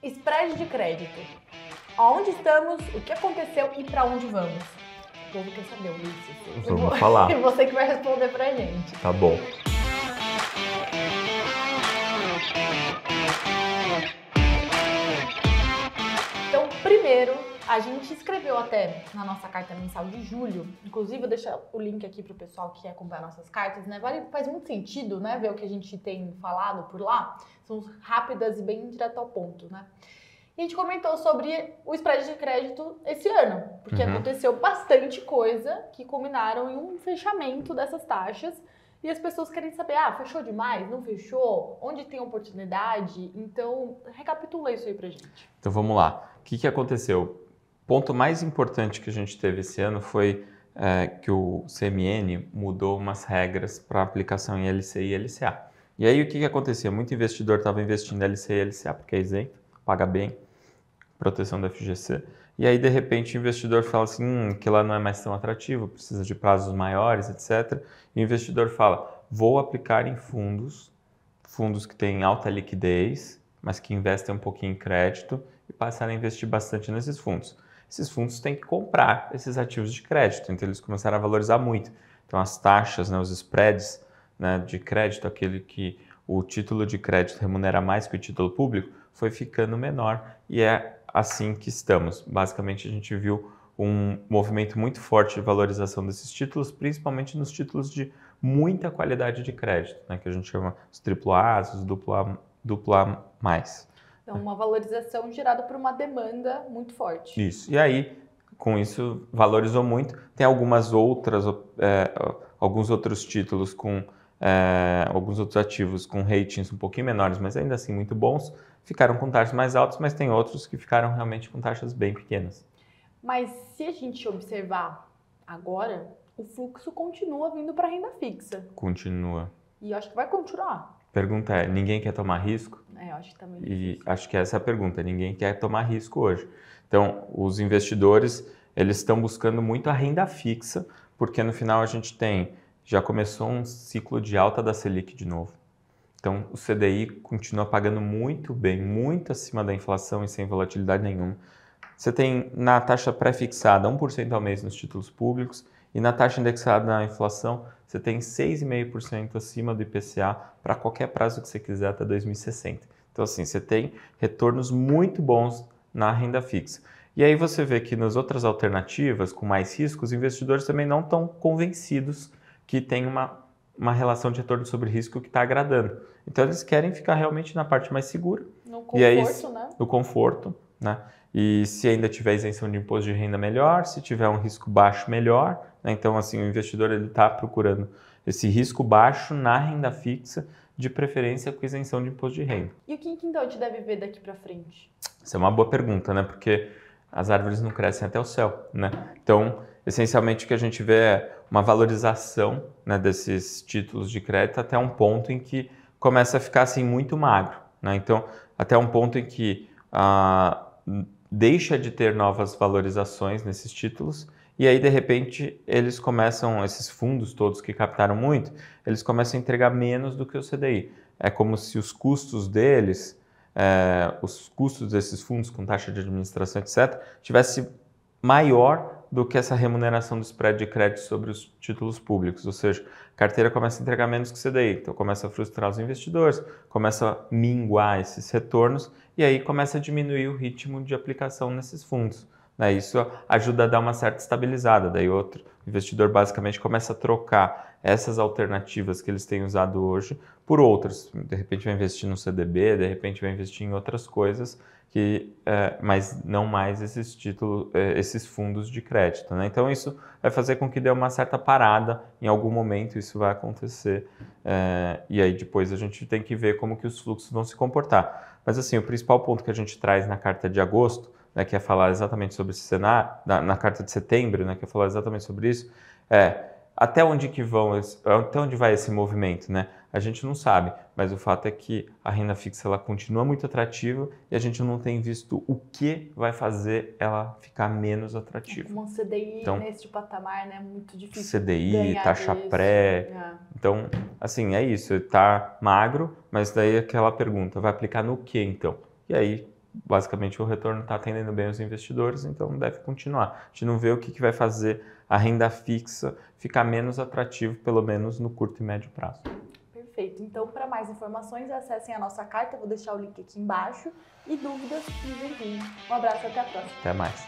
Spread de crédito. Aonde estamos, o que aconteceu e para onde vamos? O povo quer saber, Ulisses. Vamos falar. E você que vai responder pra gente. Tá bom. Então, primeiro, a gente escreveu até na nossa carta mensal de julho, inclusive eu deixo o link aqui pro pessoal que acompanha nossas cartas, né? Faz muito sentido, né, ver o que a gente tem falado por lá. São rápidas e bem direto ao ponto, né? E a gente comentou sobre o spread de crédito esse ano, porque aconteceu bastante coisa que culminaram em um fechamento dessas taxas. E as pessoas querem saber, fechou demais? Não fechou? Onde tem oportunidade? Então, recapitula isso aí pra gente. Então vamos lá. O que aconteceu? O ponto mais importante que a gente teve esse ano foi que o CMN mudou umas regras para aplicação em LCI e LCA. E aí o que acontecia? Muito investidor estava investindo em LCI e LCA porque é isento, paga bem, proteção da FGC. E aí, de repente, o investidor fala assim, que lá não é mais tão atrativo, precisa de prazos maiores, etc. E o investidor fala, vou aplicar em fundos que têm alta liquidez, mas que investem um pouquinho em crédito e passar a investir bastante nesses fundos. Esses fundos têm que comprar esses ativos de crédito, então eles começaram a valorizar muito. Então, as taxas, né, os spreads, né, de crédito, aquele que o título de crédito remunera mais que o título público, foi ficando menor e é assim que estamos. Basicamente, a gente viu um movimento muito forte de valorização desses títulos, principalmente nos títulos de muita qualidade de crédito, né, que a gente chama os AAA, os AA+. Então, uma valorização gerada por uma demanda muito forte. Isso. E aí, com isso, valorizou muito. Tem alguns outros títulos com alguns outros ativos com ratings um pouquinho menores, mas ainda assim muito bons, ficaram com taxas mais altas, mas tem outros que ficaram realmente com taxas bem pequenas. Mas se a gente observar agora, o fluxo continua vindo para renda fixa. Continua. E eu acho que vai continuar. Pergunta é, ninguém quer tomar risco? Eu acho que também. E acho que essa é a pergunta, ninguém quer tomar risco hoje. Então, os investidores, eles estão buscando muito a renda fixa, porque no final a gente já começou um ciclo de alta da Selic de novo. Então, o CDI continua pagando muito bem, muito acima da inflação e sem volatilidade nenhuma. Você tem na taxa pré-fixada 1% ao mês nos títulos públicos e na taxa indexada na inflação você tem 6,5% acima do IPCA para qualquer prazo que você quiser até 2060. Então, assim, você tem retornos muito bons na renda fixa. E aí você vê que nas outras alternativas, com mais riscos, os investidores também não estão convencidos que tem uma relação de retorno sobre risco que está agradando. Então, eles querem ficar realmente na parte mais segura. No conforto, e aí, né? No conforto, né? E se ainda tiver isenção de imposto de renda, melhor. Se tiver um risco baixo, melhor. Né? Então, assim, o investidor está procurando esse risco baixo na renda fixa, de preferência com isenção de imposto de renda. E o que então a gente deve ver daqui para frente? Essa é uma boa pergunta, né? Porque as árvores não crescem até o céu, né? Então, essencialmente, o que a gente vê é uma valorização, né, desses títulos de crédito até um ponto em que começa a ficar assim muito magro, né? Então, até um ponto em que deixa de ter novas valorizações nesses títulos e aí, de repente, esses fundos todos que captaram muito, eles começam a entregar menos do que o CDI. É como se os custos deles, os custos desses fundos com taxa de administração, etc., tivesse maior do que essa remuneração do spread de crédito sobre os títulos públicos, ou seja, a carteira começa a entregar menos que o CDI, então começa a frustrar os investidores, começa a minguar esses retornos e aí começa a diminuir o ritmo de aplicação nesses fundos. Né? Isso ajuda a dar uma certa estabilizada, daí outro investidor basicamente começa a trocar essas alternativas que eles têm usado hoje por outras, de repente vai investir no CDB, de repente vai investir em outras coisas, mas não mais esses fundos de crédito. Né? Então isso vai fazer com que dê uma certa parada, em algum momento isso vai acontecer, e aí depois a gente tem que ver como que os fluxos vão se comportar. Mas assim, o principal ponto que a gente traz na carta de agosto, né, que é falar exatamente sobre esse cenário, na carta de setembro, né, que é falar exatamente sobre isso, até onde vai esse movimento, né? A gente não sabe, mas o fato é que a renda fixa ela continua muito atrativa e a gente não tem visto o que vai fazer ela ficar menos atrativa. Como um CDI então, nesse patamar, né? Muito difícil. CDI, taxa pré. Então, assim, é isso. Está magro, mas daí aquela pergunta, vai aplicar no que então? E aí basicamente o retorno está atendendo bem os investidores, então deve continuar. A gente não vê o que vai fazer a renda fixa ficar menos atrativo, pelo menos no curto e médio prazo. Perfeito. Então, para mais informações, acessem a nossa carta, eu vou deixar o link aqui embaixo. E dúvidas, nos enviem. Um abraço, até a próxima. Até mais.